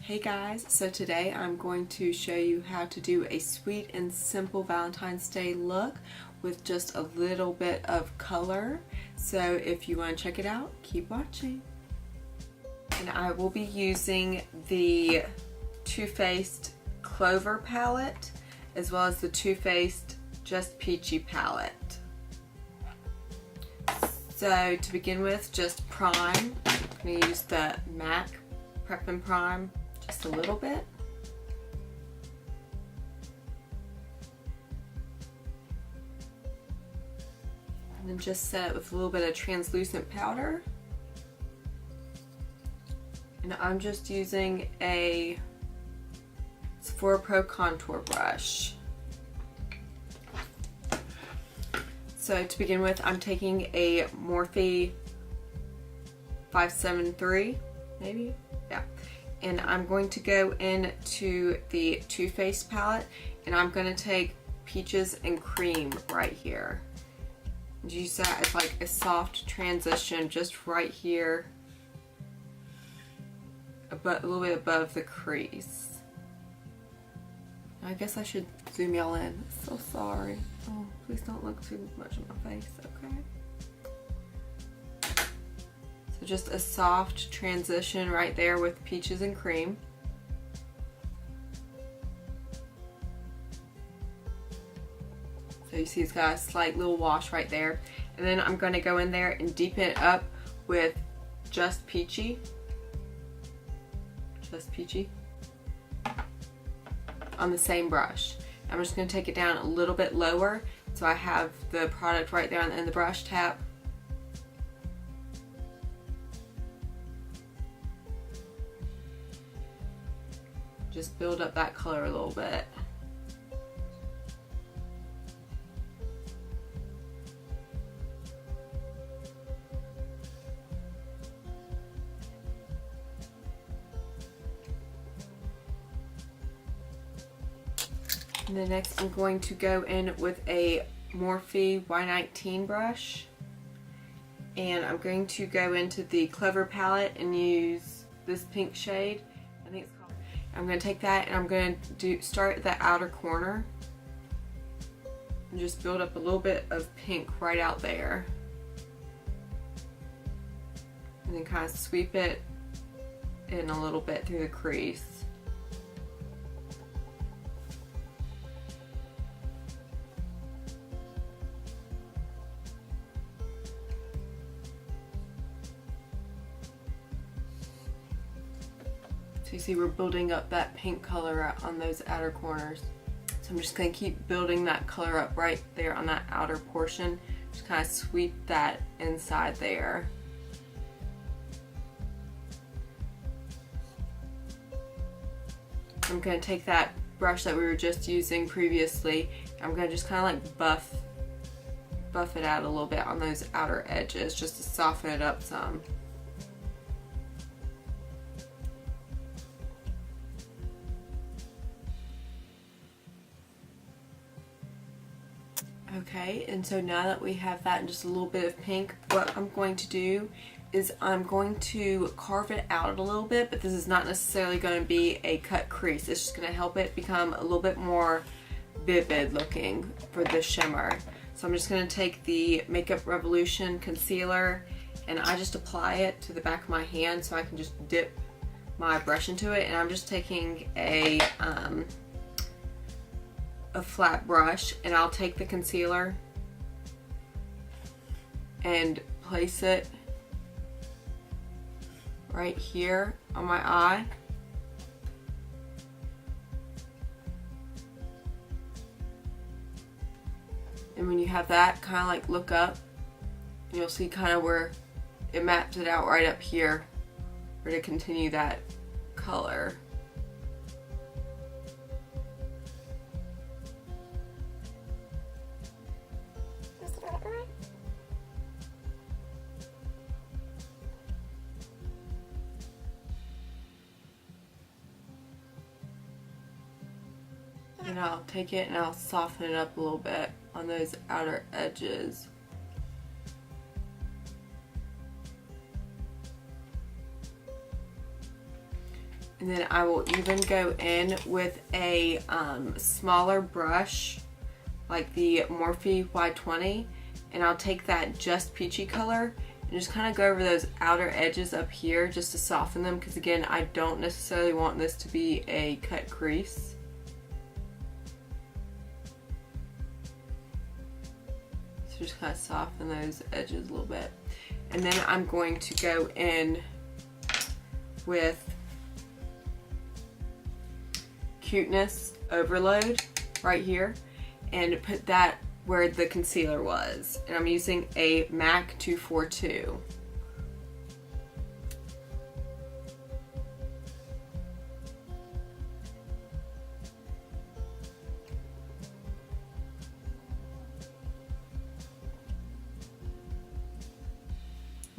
Hey guys, so today I'm going to show you how to do a sweet and simple Valentine's Day look with just a little bit of color. So if you want to check it out, keep watching. And I will be using the Toofaced Clover palette as well as the Toofaced Just Peachy palette. So to begin with, just prime. I'm going to use the MAC Prep and Prime just a little bit. And then just set it with a little bit of translucent powder. And I'm just using a Sephora Pro contour brush. So to begin with, I'm taking a Morphe Y19, maybe? Yeah. And I'm going to go into the Toofaced palette and I'm going to take Peaches and Cream right here. And use that as like a soft transition just right here, a little bit above the crease. I guess I should zoom y'all in. So sorry. Oh, please don't look too much at my face, okay? So just a soft transition right there with Peaches and Cream. So you see it's got a slight little wash right there. And then I'm going to go in there and deepen it up with Just Peachy. Just Peachy. On the same brush. I'm just going to take it down a little bit lower so I have the product right there in the brush tap. Just build up that color a little bit. And then next I'm going to go in with a Morphe Y19 brush. And I'm going to go into the Clover palette and use this pink shade. I think it's called. I'm going to take that and I'm going to start at the outer corner. And just build up a little bit of pink right out there. And then kind of sweep it in a little bit through the crease. So you see we're building up that pink color on those outer corners. So I'm just going to keep building that color up right there on that outer portion. Just kind of sweep that inside there. I'm going to take that brush that we were just using previously. I'm going to just kind of like buff it out a little bit on those outer edges just to soften it up some. Okay, and so now that we have that and just a little bit of pink, what I'm going to do is I'm going to carve it out a little bit, but this is not necessarily going to be a cut crease. It's just going to help it become a little bit more vivid looking for the shimmer. So I'm just going to take the Makeup Revolution concealer and I just apply it to the back of my hand so I can just dip my brush into it. And I'm just taking a flat brush and I'll take the concealer and place it right here on my eye. And when you have that, kind of like look up and you'll see kind of where it maps it out right up here for to continue that color. And I'll take it and I'll soften it up a little bit on those outer edges. And And then I will even go in with a smaller brush, like the Morphe Y20, and I'll take that Just Peachy color and just kind of go over those outer edges up here just to soften them, because again, I don't necessarily want this to be a cut crease. So just kind of soften those edges a little bit. And then I'm going to go in with Cuteness Overload right here and put that where the concealer was. And I'm using a MAC 242.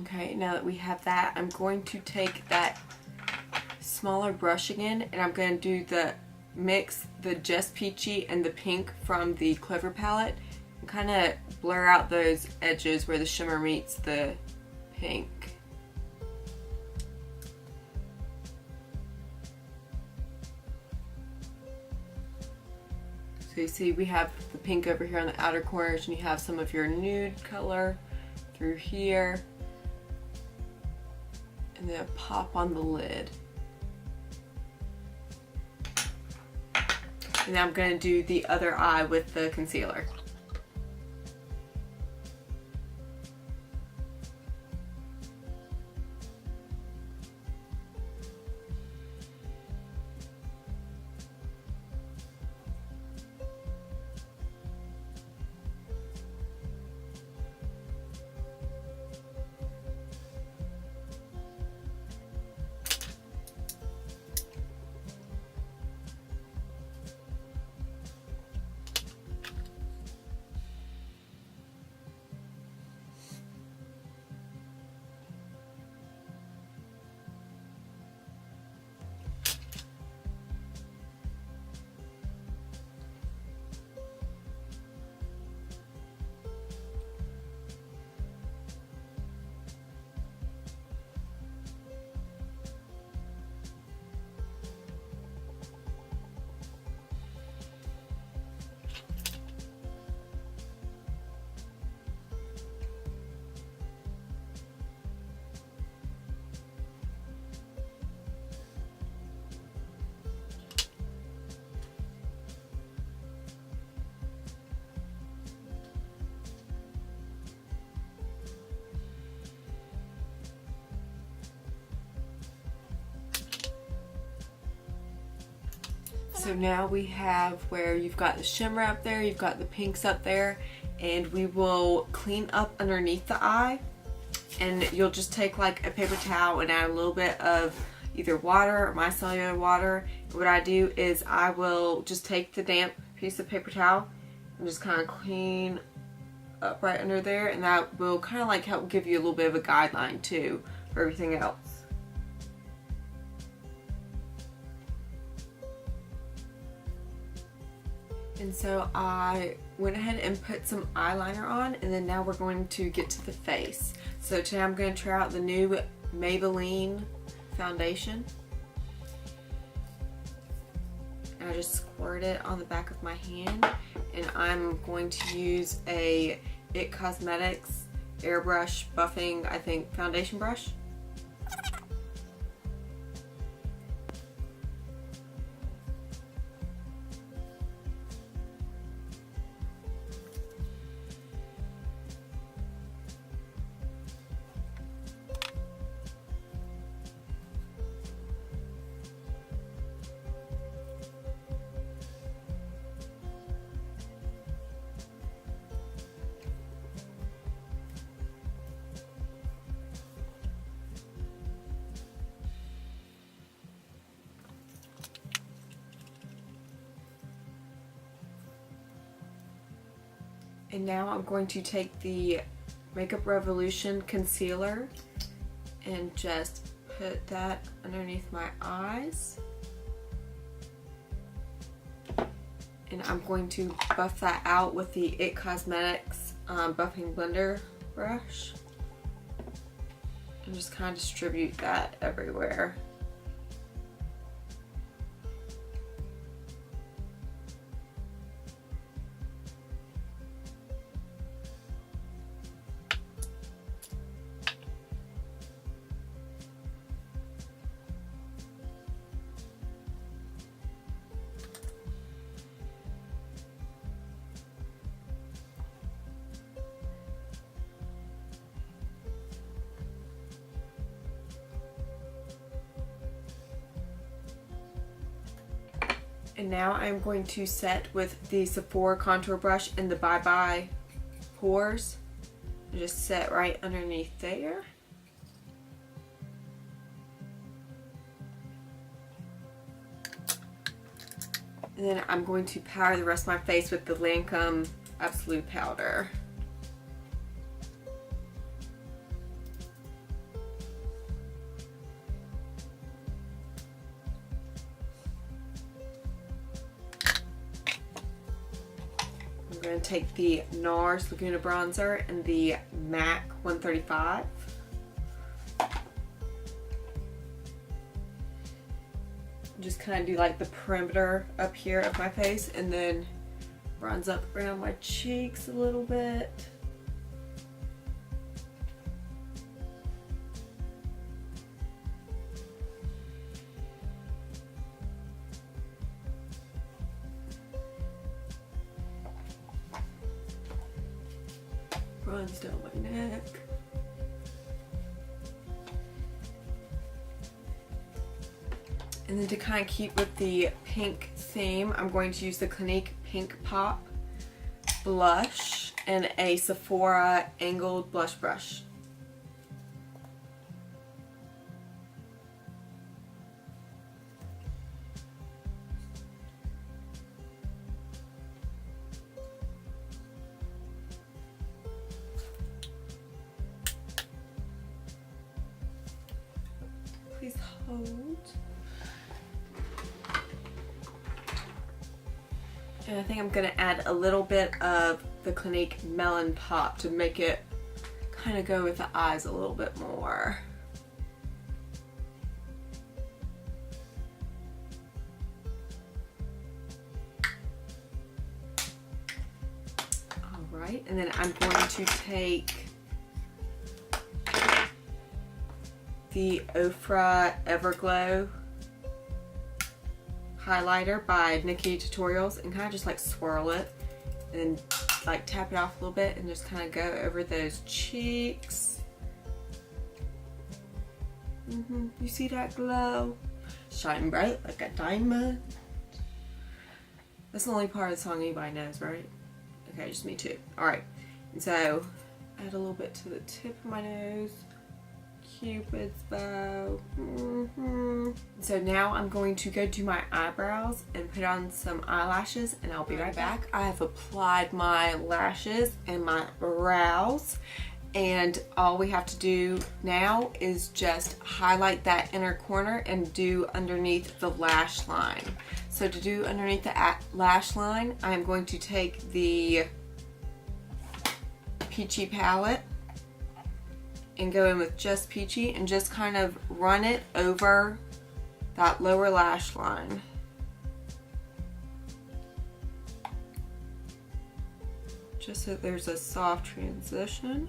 Okay, now that we have that, I'm going to take that smaller brush again, and I'm going to do mix the Just Peachy and the pink from the Clover palette and kind of blur out those edges where the shimmer meets the pink. So you see we have the pink over here on the outer corners, and you have some of your nude color through here. And then pop on the lid. And now I'm going to do the other eye with the concealer. So now we have where you've got the shimmer up there, you've got the pinks up there, and we will clean up underneath the eye. And you'll just take like a paper towel and add a little bit of either water or micellar water. And what I do is I will just take the damp piece of paper towel and just kind of clean up right under there, and that will kind of like help give you a little bit of a guideline too for everything else. And so I went ahead and put some eyeliner on, and then now we're going to get to the face. So today I'm going to try out the new Maybelline Foundation. And I just squirt it on the back of my hand, and I'm going to use a IT Cosmetics airbrush buffing, I think, foundation brush. And now I'm going to take the Makeup Revolution concealer and just put that underneath my eyes. And I'm going to buff that out with the IT Cosmetics buffing blender brush. And just kind of distribute that everywhere. And now I'm going to set with the Sephora contour brush in the Bye Bye pores. Just set right underneath there. And then I'm going to powder the rest of my face with the Lancome Absolue powder. I'm going to take the Nars Laguna bronzer and the MAC 135. Just kind of do like the perimeter up here of my face and then bronze up around my cheeks a little bit. Bronze down my neck. And then to kind of keep with the pink theme, I'm going to use the Clinique Pink Pop blush and a Sephora angled blush brush. Please hold. And I think I'm going to add a little bit of the Clinique Melon Pop to make it kind of go with the eyes a little bit more. Alright, and then I'm going to take the Ofra EverGlow highlighter by Nikki Tutorials and kind of just like swirl it and like tap it off a little bit and just kind of go over those cheeks. You see that glow? Shine bright like a diamond. That's the only part of the song anybody knows, right? Okay, just me too. Alright, and so add a little bit to the tip of my nose. Cupid's bow. So now I'm going to go do my eyebrows and put on some eyelashes and I'll be right back. I have applied my lashes and my brows and all we have to do now is just highlight that inner corner and do underneath the lash line. So to do underneath the lash line, I'm going to take the Peachy palette and go in with just Peachy and just kind of run it over that lower lash line. Just so there's a soft transition.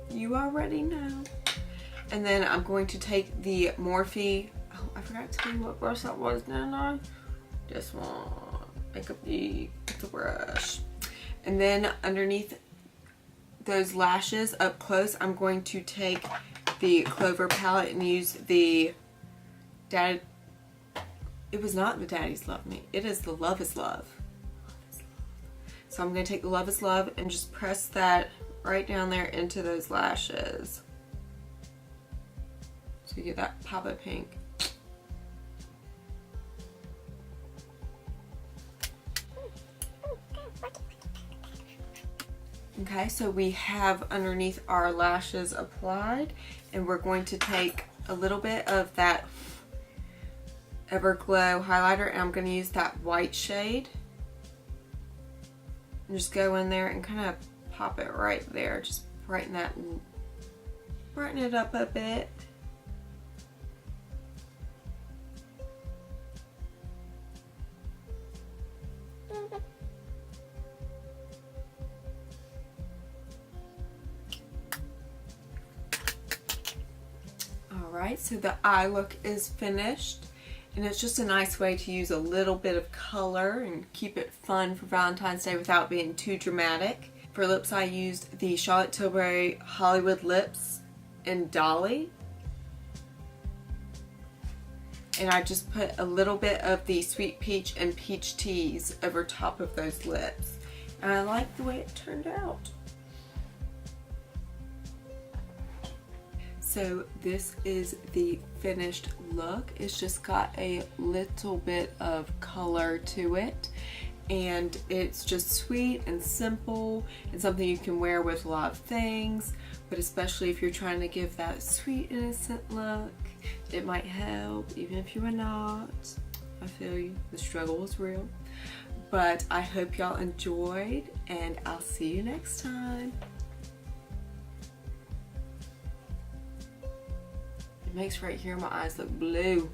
You already know. And then I'm going to take the Morphe, oh, I forgot to tell you what brush that was, didn't I? This one, Makeup Geek, the brush. And then underneath those lashes up close, I'm going to take the Clover palette and use the it was not the Daddy's Love Me, it is the Love is Love. So I'm going to take the Love is Love and just press that right down there into those lashes. So you get that pop of pink. Okay, so we have underneath our lashes applied and we're going to take a little bit of that EverGlow highlighter and I'm going to use that white shade and just go in there and kind of pop it right there. Just brighten it up a bit. Alright, so the eye look is finished and it's just a nice way to use a little bit of color and keep it fun for Valentine's Day without being too dramatic. For lips, I used the Charlotte Tilbury Hollywood Lips in Dolly. And I just put a little bit of the Sweet Peach and Peach Tease over top of those lips. And I like the way it turned out. So this is the finished look. It's just got a little bit of color to it. And it's just sweet and simple and something you can wear with a lot of things. But especially if you're trying to give that sweet, innocent look, it might help, even if you are not. I feel you. The struggle is real. But I hope y'all enjoyed, and I'll see you next time. It makes right here my eyes look blue.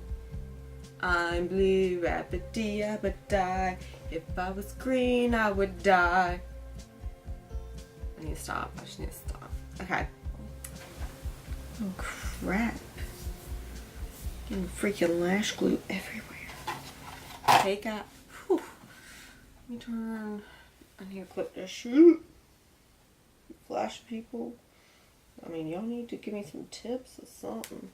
I'm blue, rabbity-abba-die. If I was green, I would die. I need to stop. I just need to stop. Okay. Oh, crap. Getting freaking lash glue everywhere. Hey, guys. Whew. Let me turn. I need to clip this shoot. Flash people. I mean, y'all need to give me some tips or something.